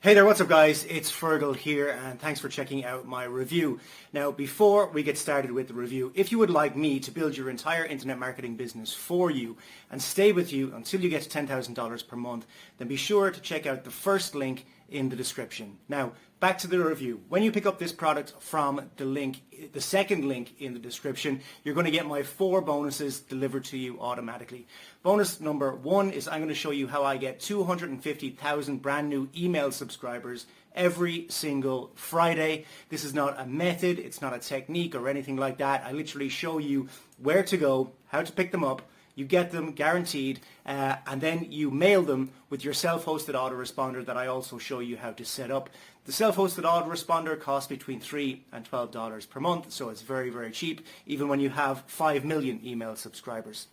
Hey there, what's up guys? It's Fergal here and thanks for checking out my review. Now before we get started with the review, if you would like me to build your entire internet marketing business for you and stay with you until you get to $10,000 per month, then be sure to check out the first link in the description. Now back to the review. When you pick up this product from the second link in the description, you're going to get my 4 bonuses delivered to you automatically. Bonus number 1 is I'm going to show you how I get 250,000 brand new email subscribers every single Friday. This is not a method, it's not a technique or anything like that. I literally show you where to go, how to pick them up. You get them guaranteed, and then you mail them with your self-hosted autoresponder that I also show you how to set up. The self-hosted autoresponder costs between $3 and $12 per month, so it's very, very cheap, even when you have 5 million email subscribers.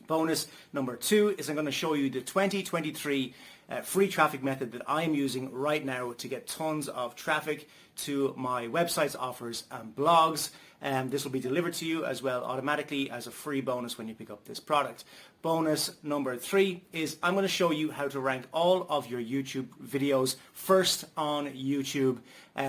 Bonus number 2 is I'm going to show you the 2023 free traffic method that I am using right now to get tons of traffic to my websites, offers and blogs. This will be delivered to you as well automatically as a free bonus when you pick up this product. Bonus number 3 is I'm going to show you how to rank all of your YouTube videos first on YouTube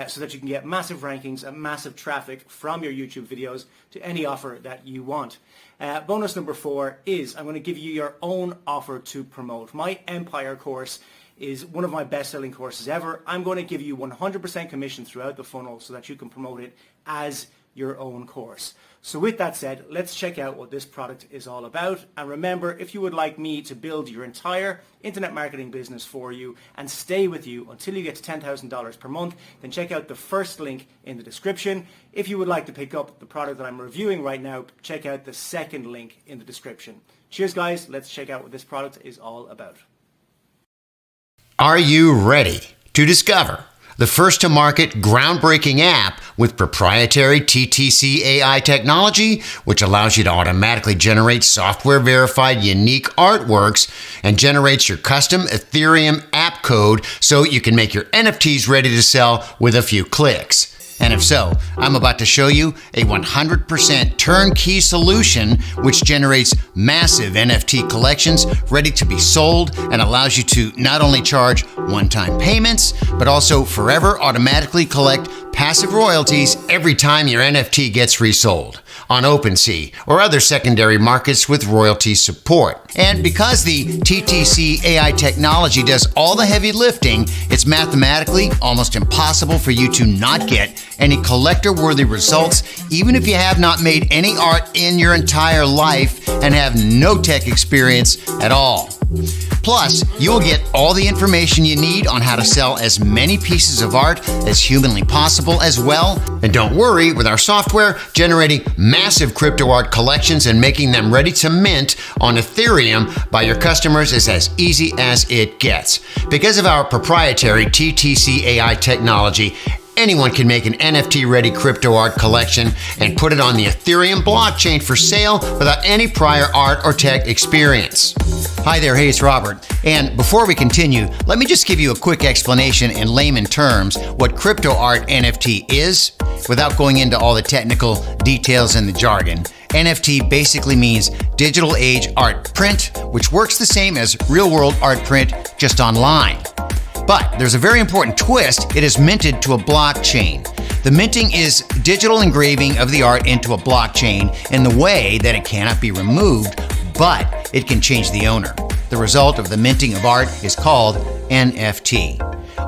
so that you can get massive rankings and massive traffic from your YouTube videos to any offer that you want. Bonus number 4 is I'm going to give you your own offer to promote. My Empire course is one of my best-selling courses ever. I'm going to give you 100% commission throughout the funnel so that you can promote it as your own course. So with that said, let's check out what this product is all about. And remember, if you would like me to build your entire internet marketing business for you and stay with you until you get to $10,000 per month, then check out the first link in the description. If you would like to pick up the product that I'm reviewing right now, check out the second link in the description. Cheers guys, let's check out what this product is all about. Are you ready to discover the first-to-market groundbreaking app with proprietary TTC AI technology, which allows you to automatically generate software-verified unique artworks and generates your custom Ethereum app code so you can make your NFTs ready to sell with a few clicks? And if so, I'm about to show you a 100% turnkey solution which generates massive NFT collections ready to be sold and allows you to not only charge one-time payments, but also forever automatically collect passive royalties every time your NFT gets resold on OpenSea or other secondary markets with royalty support. And because the TTC AI technology does all the heavy lifting, it's mathematically almost impossible for you to not get any collector-worthy results, even if you have not made any art in your entire life and have no tech experience at all. Plus, you'll get all the information you need on how to sell as many pieces of art as humanly possible as well. And don't worry, with our software, generating massive crypto art collections and making them ready to mint on Ethereum by your customers is as easy as it gets. Because of our proprietary TTC AI technology, anyone can make an NFT-ready crypto art collection and put it on the Ethereum blockchain for sale without any prior art or tech experience. Hi there, hey, it's Robert. And before we continue, let me just give you a quick explanation in layman terms what crypto art NFT is, without going into all the technical details and the jargon. NFT basically means digital age art print, which works the same as real-world art print, just online. But there's a very important twist. It is minted to a blockchain. The minting is digital engraving of the art into a blockchain in the way that it cannot be removed, but it can change the owner. The result of the minting of art is called NFT.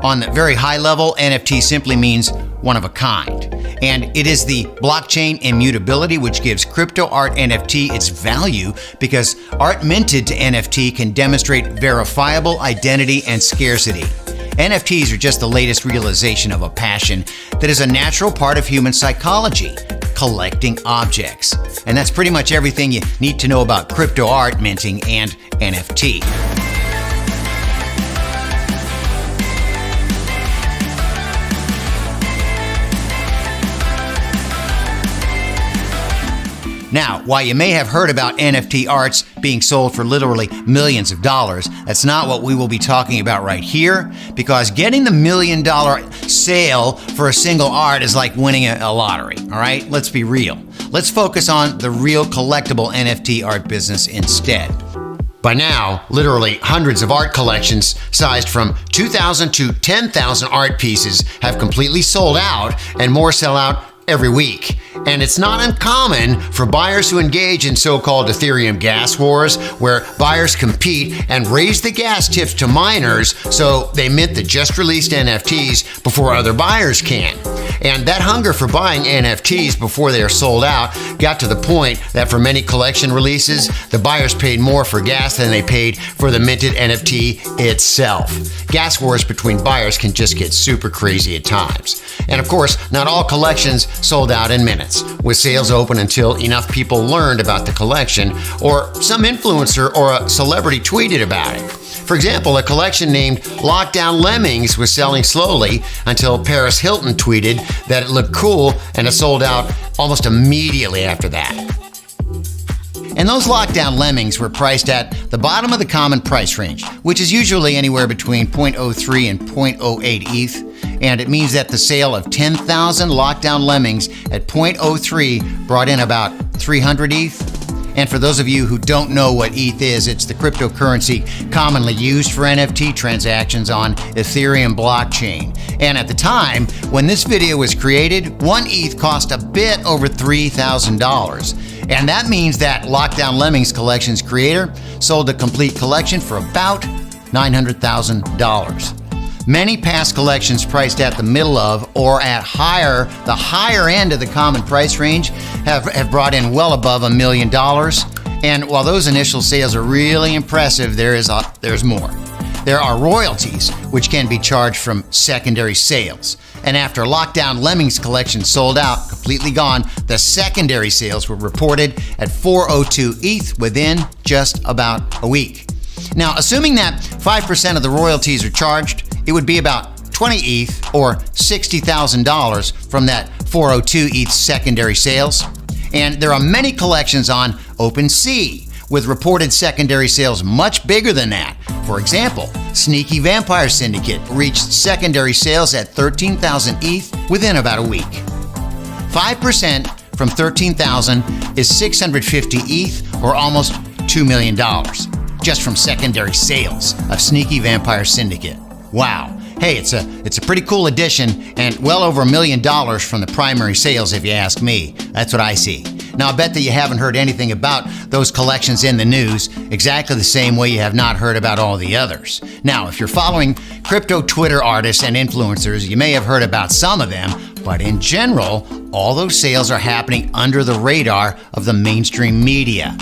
On the very high level, NFT simply means one of a kind. And it is the blockchain immutability which gives crypto art NFT its value, because art minted to NFT can demonstrate verifiable identity and scarcity. NFTs are just the latest realization of a passion that is a natural part of human psychology, collecting objects. And that's pretty much everything you need to know about crypto art minting and NFT. Now, while you may have heard about NFT arts being sold for literally millions of dollars, that's not what we will be talking about right here, because getting the $1 million sale for a single art is like winning a lottery, all right? Let's be real. Let's focus on the real collectible NFT art business instead. By now, literally hundreds of art collections sized from 2,000 to 10,000 art pieces have completely sold out, and more sell out every week. And it's not uncommon for buyers who engage in so-called Ethereum gas wars, where buyers compete and raise the gas tips to miners so they mint the just released NFTs before other buyers can. And that hunger for buying NFTs before they are sold out got to the point that for many collection releases, the buyers paid more for gas than they paid for the minted NFT itself. Gas wars between buyers can just get super crazy at times. And of course, not all collections sold out in minutes, with sales open until enough people learned about the collection or some influencer or a celebrity tweeted about it. For example, a collection named Lockdown Lemmings was selling slowly until Paris Hilton tweeted that it looked cool, and it sold out almost immediately after that. And those Lockdown Lemmings were priced at the bottom of the common price range, which is usually anywhere between 0.03 and 0.08 ETH. And it means that the sale of 10,000 Lockdown Lemmings at 0.03 brought in about 300 ETH. And for those of you who don't know what ETH is, it's the cryptocurrency commonly used for NFT transactions on Ethereum blockchain. And at the time, when this video was created, 1 ETH cost a bit over $3,000. And that means that Lockdown Lemmings Collection's creator sold the complete collection for about $900,000. Many past collections priced at the middle of or at the higher end of the common price range have brought in well above $1 million. And while those initial sales are really impressive, there's more. There are royalties, which can be charged from secondary sales. And after Lockdown Lemmings Collection sold out, completely gone, the secondary sales were reported at 402 ETH within just about a week. Now, assuming that 5% of the royalties are charged, it would be about 20 ETH or $60,000 from that 402 ETH secondary sales. And there are many collections on OpenSea with reported secondary sales much bigger than that. For example, Sneaky Vampire Syndicate reached secondary sales at 13,000 ETH within about a week. 5% from 13,000 is 650 ETH or almost $2 million just from secondary sales of Sneaky Vampire Syndicate. Wow. Hey, it's a pretty cool addition and well over $1 million from the primary sales if you ask me. That's what I see. Now, I bet that you haven't heard anything about those collections in the news exactly the same way you have not heard about all the others. Now, if you're following crypto Twitter artists and influencers, you may have heard about some of them, but in general, all those sales are happening under the radar of the mainstream media.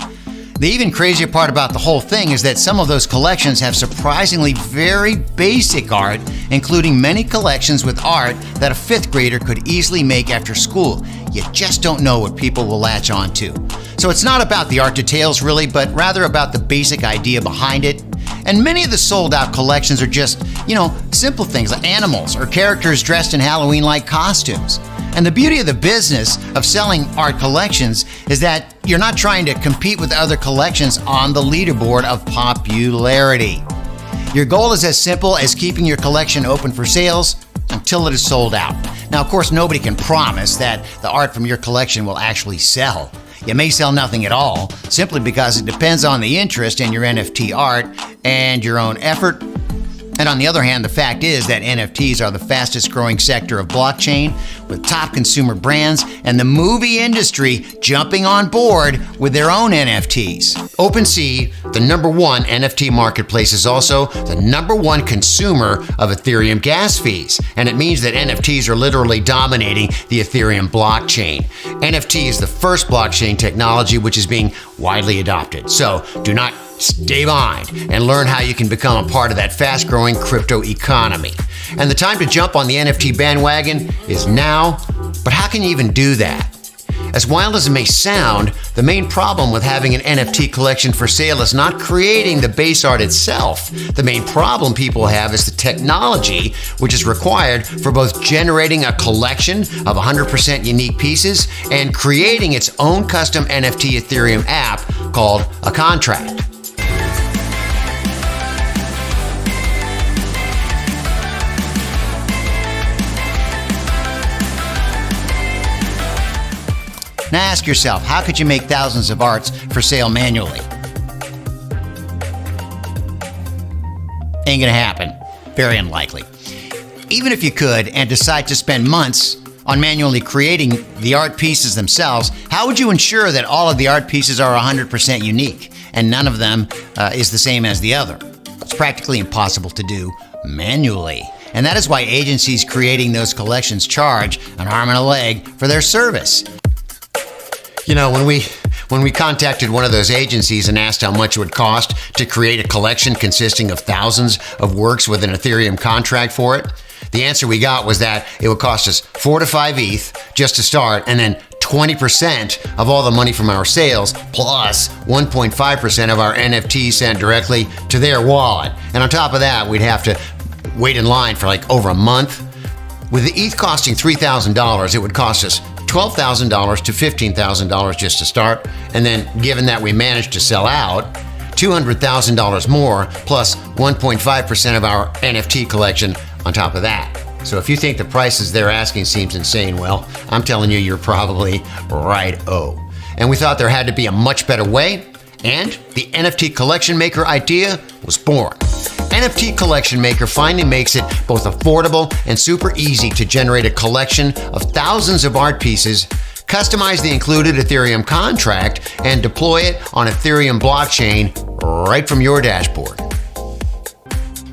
The even crazier part about the whole thing is that some of those collections have surprisingly very basic art, including many collections with art that a 5th grader could easily make after school. You just don't know what people will latch on to. So it's not about the art details really, but rather about the basic idea behind it. And many of the sold out collections are just, simple things like animals or characters dressed in Halloween-like costumes. And the beauty of the business of selling art collections is that you're not trying to compete with other collections on the leaderboard of popularity. Your goal is as simple as keeping your collection open for sales until it is sold out. Now, of course, nobody can promise that the art from your collection will actually sell. You may sell nothing at all, simply because it depends on the interest in your NFT art and your own effort. And on the other hand, the fact is that NFTs are the fastest growing sector of blockchain, with top consumer brands and the movie industry jumping on board with their own NFTs. OpenSea, the #1 NFT marketplace, is also the #1 consumer of Ethereum gas fees. And it means that NFTs are literally dominating the Ethereum blockchain. NFT is the first blockchain technology which is being widely adopted. So do not stay behind and learn how you can become a part of that fast-growing crypto economy. And the time to jump on the NFT bandwagon is now, but how can you even do that? As wild as it may sound, the main problem with having an NFT collection for sale is not creating the base art itself. The main problem people have is the technology which is required for both generating a collection of 100% unique pieces and creating its own custom NFT Ethereum app called a contract. Now ask yourself, how could you make thousands of arts for sale manually? Ain't gonna happen. Very unlikely. Even if you could and decide to spend months on manually creating the art pieces themselves, how would you ensure that all of the art pieces are 100% unique and none of them is the same as the other? It's practically impossible to do manually. And that is why agencies creating those collections charge an arm and a leg for their service. You know, when we contacted one of those agencies and asked how much it would cost to create a collection consisting of thousands of works with an Ethereum contract for it, the answer we got was that it would cost us 4 to 5 ETH just to start, and then 20% of all the money from our sales plus 1.5% of our NFT sent directly to their wallet. And on top of that, we'd have to wait in line for like over a month. With the ETH costing $3,000, it would cost us $12,000 to $15,000 just to start. And then given that we managed to sell out, $200,000 more plus 1.5% of our NFT collection on top of that. So if you think the prices they're asking seems insane, well, I'm telling you, you're probably right-o. And we thought there had to be a much better way, and the NFT Collection Maker idea was born. NFT Collection Maker finally makes it both affordable and super easy to generate a collection of thousands of art pieces, customize the included Ethereum contract, and deploy it on Ethereum blockchain right from your dashboard.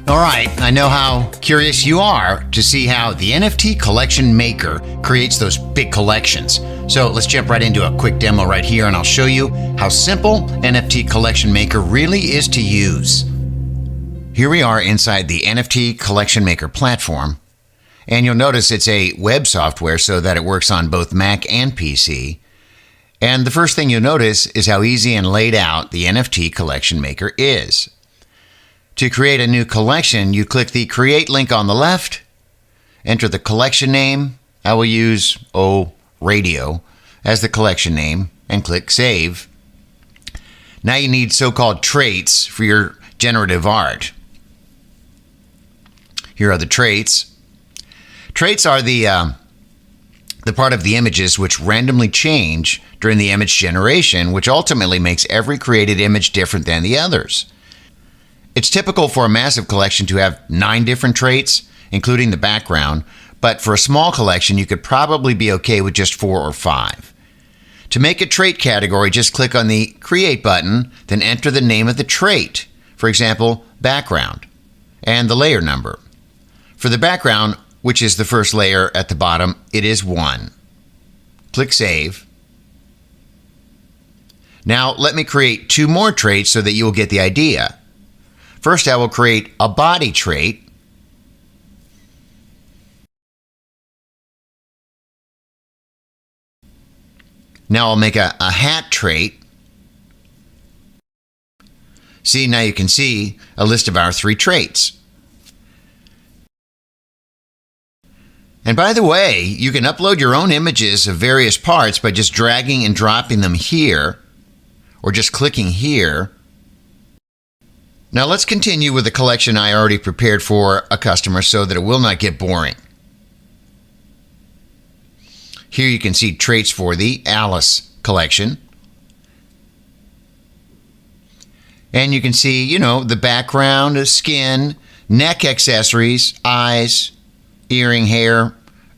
All right, I know how curious you are to see how the NFT Collection Maker creates those big collections. So let's jump right into a quick demo right here, and I'll show you how simple NFT Collection Maker really is to use. Here we are inside the NFT Collection Maker platform, and you'll notice it's a web software so that it works on both Mac and PC. And the first thing you'll notice is how easy and laid out the NFT Collection Maker is. To create a new collection, you click the Create link on the left, enter the collection name. I will use, Radio as the collection name, and click Save. Now you need so-called traits for your generative art. Here are the traits. Traits are the part of the images which randomly change during the image generation, which ultimately makes every created image different than the others. It's typical for a massive collection to have 9 different traits, including the background, but for a small collection, you could probably be okay with just 4 or 5. To make a trait category, just click on the Create button, then enter the name of the trait, for example, background, and the layer number. For the background, which is the first layer at the bottom, it is 1. Click Save. Now, let me create 2 more traits so that you will get the idea. First, I will create a body trait. Now I'll make a hat trait. See, now you can see a list of our 3 traits. And by the way, you can upload your own images of various parts by just dragging and dropping them here, or just clicking here. Now let's continue with the collection I already prepared for a customer so that it will not get boring. Here you can see traits for the Alice collection. And you can see, the background, skin, neck accessories, eyes, earring, hair,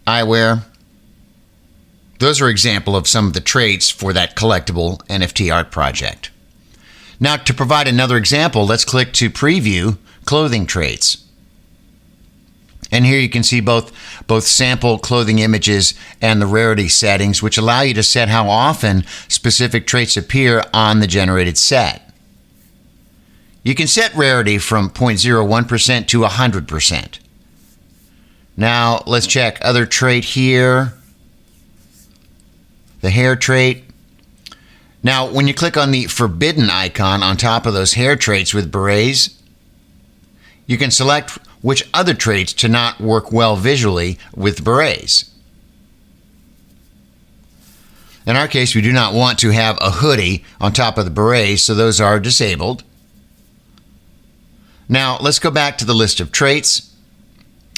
eyewear. Those are examples of some of the traits for that collectible NFT art project. Now, to provide another example, let's click to preview clothing traits. And here you can see both sample clothing images and the rarity settings, which allow you to set how often specific traits appear on the generated set. You can set rarity from 0.01% to 100%. Now, let's check other trait here, the hair trait. Now, when you click on the forbidden icon on top of those hair traits with berets, you can select which other traits to not work well visually with berets. In our case, we do not want to have a hoodie on top of the berets, so those are disabled. Now, let's go back to the list of traits,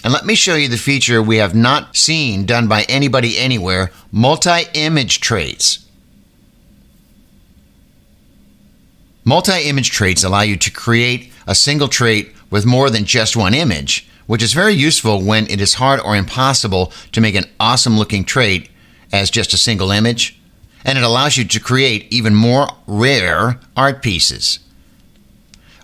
and let me show you the feature we have not seen done by anybody anywhere, multi-image traits. Multi-image traits allow you to create a single trait with more than just one image, which is very useful when it is hard or impossible to make an awesome looking trait as just a single image, and it allows you to create even more rare art pieces.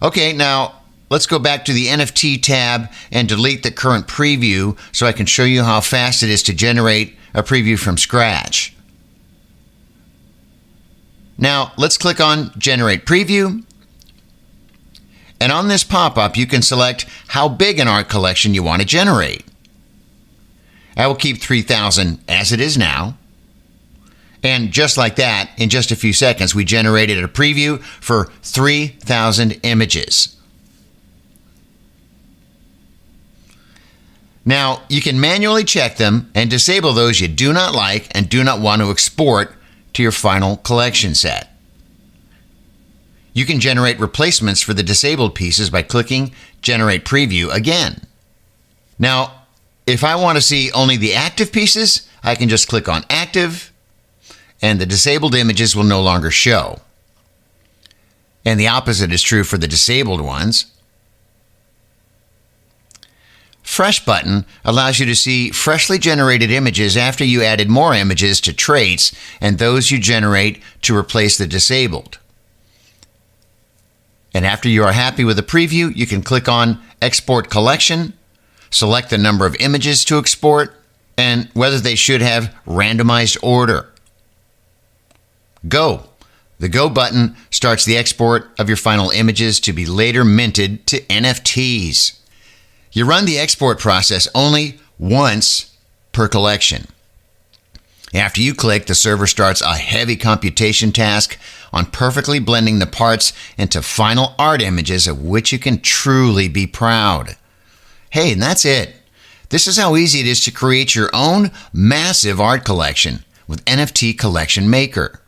Okay, now let's go back to the NFT tab and delete the current preview so I can show you how fast it is to generate a preview from scratch. Now let's click on Generate Preview. And on this pop-up, you can select how big an art collection you want to generate. I will keep 3,000 as it is now. And just like that, in just a few seconds, we generated a preview for 3,000 images. Now, you can manually check them and disable those you do not like and do not want to export to your final collection set. You can generate replacements for the disabled pieces by clicking Generate Preview again. Now, if I want to see only the active pieces, I can just click on Active, and the disabled images will no longer show. And the opposite is true for the disabled ones. Fresh button allows you to see freshly generated images after you added more images to traits and those you generate to replace the disabled. And after you are happy with the preview, you can click on Export Collection, select the number of images to export, and whether they should have randomized order. Go. The Go button starts the export of your final images to be later minted to NFTs. You run the export process only once per collection. After you click, the server starts a heavy computation task on perfectly blending the parts into final art images of which you can truly be proud. Hey, and that's it. This is how easy it is to create your own massive art collection with NFT Collection Maker.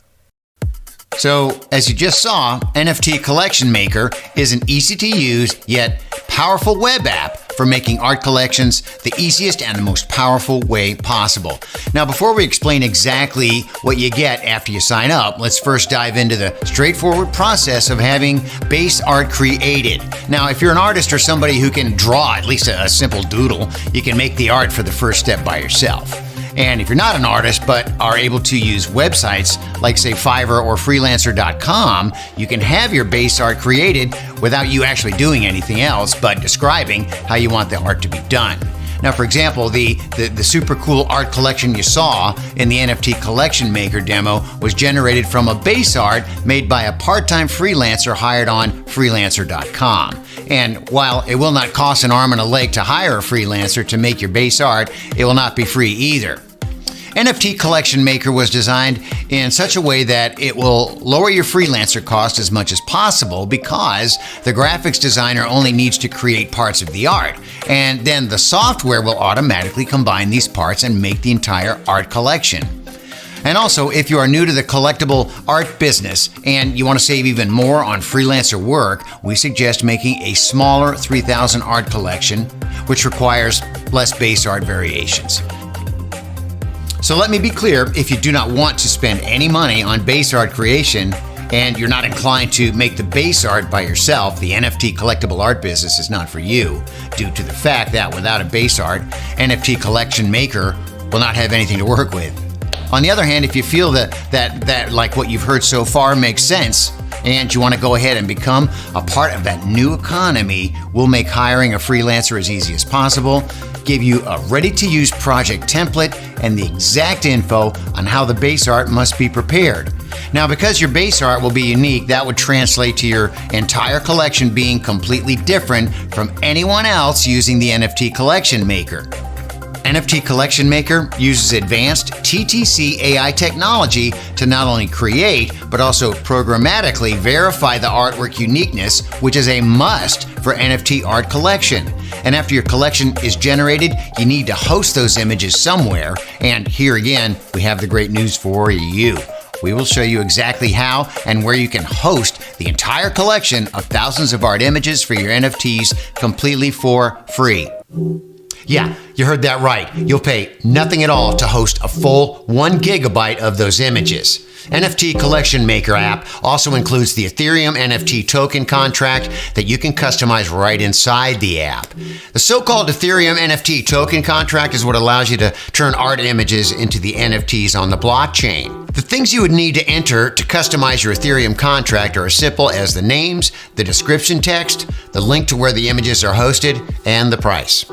So, as you just saw, NFT Collection Maker is an easy-to-use yet powerful web app for making art collections the easiest and the most powerful way possible. Now, before we explain exactly what you get after you sign up, let's first dive into the straightforward process of having base art created. Now, if you're an artist or somebody who can draw at least a simple doodle, you can make the art for the first step by yourself. And if you're not an artist but are able to use websites like, say, Fiverr or freelancer.com, you can have your base art created without you actually doing anything else but describing how you want the art to be done. Now, for example, the super cool art collection you saw in the NFT Collection Maker demo was generated from a base art made by a part-time freelancer hired on freelancer.com. And while it will not cost an arm and a leg to hire a freelancer to make your base art, it will not be free either. NFT Collection Maker was designed in such a way that it will lower your freelancer cost as much as possible because the graphics designer only needs to create parts of the art, and then the software will automatically combine these parts and make the entire art collection. And also, if you are new to the collectible art business and you want to save even more on freelancer work, we suggest making a smaller 3,000 art collection, which requires less base art variations. So let me be clear, if you do not want to spend any money on base art creation and you're not inclined to make the base art by yourself, the NFT collectible art business is not for you, due to the fact that without a base art, NFT Collection Maker will not have anything to work with. On the other hand, if you feel that like what you've heard so far makes sense, and you want to go ahead and become a part of that new economy, we'll make hiring a freelancer as easy as possible, give you a ready-to-use project template, and the exact info on how the base art must be prepared. Now, because your base art will be unique, that would translate to your entire collection being completely different from anyone else using the NFT Collection Maker. NFT Collection Maker uses advanced TTC AI technology to not only create, but also programmatically verify the artwork uniqueness, which is a must for NFT art collection. And after your collection is generated, you need to host those images somewhere. And here again, we have the great news for you. We will show you exactly how and where you can host the entire collection of thousands of art images for your NFTs completely for free. Yeah, you heard that right. You'll pay nothing at all to host a full 1 gigabyte of those images. NFT Collection Maker app also includes the Ethereum NFT token contract that you can customize right inside the app. The so-called Ethereum NFT token contract is what allows you to turn art images into the NFTs on the blockchain. The things you would need to enter to customize your Ethereum contract are as simple as the names, the description text, the link to where the images are hosted, and the price.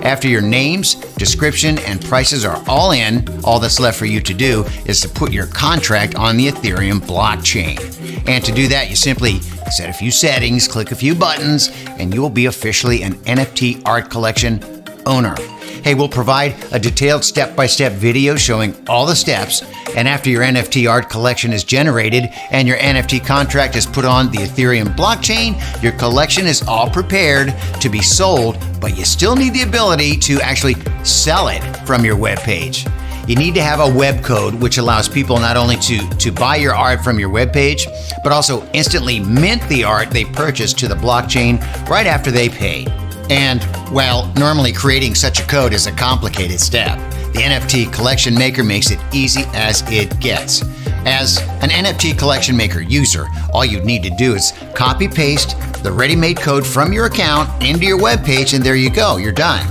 After your names, description, and prices are all in, all that's left for you to do is to put your contract on the Ethereum blockchain. And to do that, you simply set a few settings, click a few buttons, and you will be officially an NFT art collection owner. Hey, we'll provide a detailed step-by-step video showing all the steps, and after your NFT art collection is generated and your NFT contract is put on the Ethereum blockchain, your collection is all prepared to be sold, but you still need the ability to actually sell it from your webpage. You need to have a web code which allows people not only to buy your art from your webpage, but also instantly mint the art they purchased to the blockchain right after they pay. And, well, normally creating such a code is a complicated step. The NFT Collection Maker makes it easy as it gets. As an NFT Collection Maker user, all you need to do is copy-paste the ready-made code from your account into your webpage, and there you go, you're done.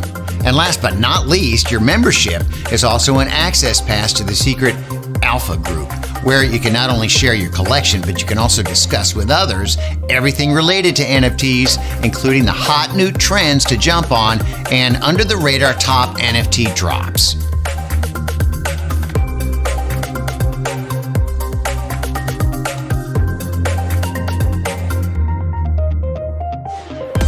And last but not least, your membership is also an access pass to the secret alpha group, where you can not only share your collection, but you can also discuss with others everything related to NFTs, including the hot new trends to jump on and under the radar top NFT drops.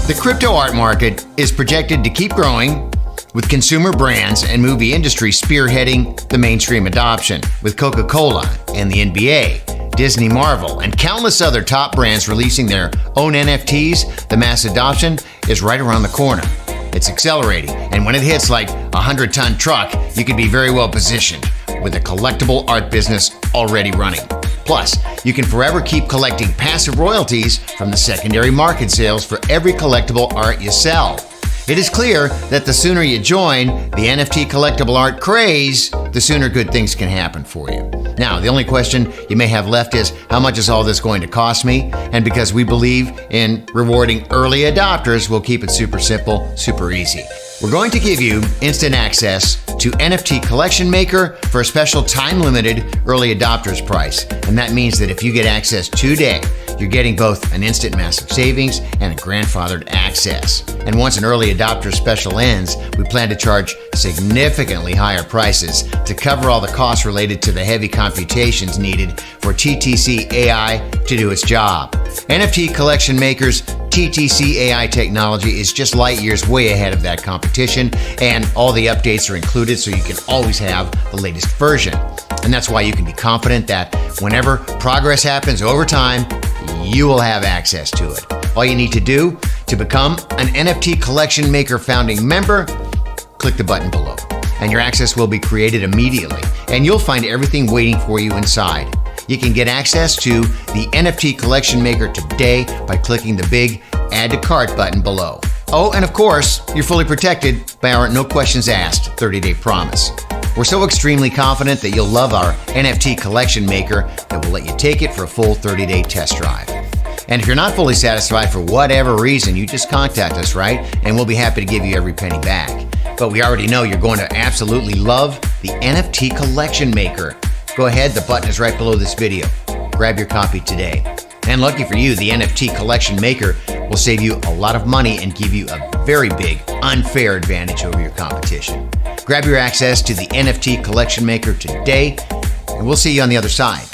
The crypto art market is projected to keep growing, with consumer brands and movie industry spearheading the mainstream adoption, with Coca-Cola and the NBA, Disney, Marvel, and countless other top brands releasing their own NFTs. The mass adoption is right around the corner. It's accelerating, and when it hits like a 100-ton truck, you could be very well positioned with a collectible art business already running. Plus, you can forever keep collecting passive royalties from the secondary market sales for every collectible art you sell. It is clear that the sooner you join the NFT collectible art craze, the sooner good things can happen for you. Now, the only question you may have left is, how much is all this going to cost me? And because we believe in rewarding early adopters, we'll keep it super simple, super easy. We're going to give you instant access to NFT Collection Maker for a special time-limited early adopters price. And that means that if you get access today, you're getting both an instant massive savings and a grandfathered access. And once an early adopter special ends, we plan to charge significantly higher prices to cover all the costs related to the heavy computations needed for TTC AI to do its job. NFT Collection Maker's TTC AI technology is just light years way ahead of that competition, and all the updates are included so you can always have the latest version. And that's why you can be confident that whenever progress happens over time, you will have access to it. All you need to do to become an NFT Collection Maker founding member, click the button below, and your access will be created immediately, and you'll find everything waiting for you inside. You can get access to the NFT Collection Maker today by clicking the big Add to Cart button below. Oh, and of course, you're fully protected by our no questions asked 30-day promise. We're so extremely confident that you'll love our NFT Collection Maker that we'll let you take it for a full 30-day test drive. And if you're not fully satisfied for whatever reason, you just contact us, right? And we'll be happy to give you every penny back. But we already know you're going to absolutely love the NFT Collection Maker. Go ahead, the button is right below this video. Grab your copy today. And lucky for you, the NFT Collection Maker will save you a lot of money and give you a very big, unfair advantage over your competition. Grab your access to the NFT Collection Maker today, and we'll see you on the other side.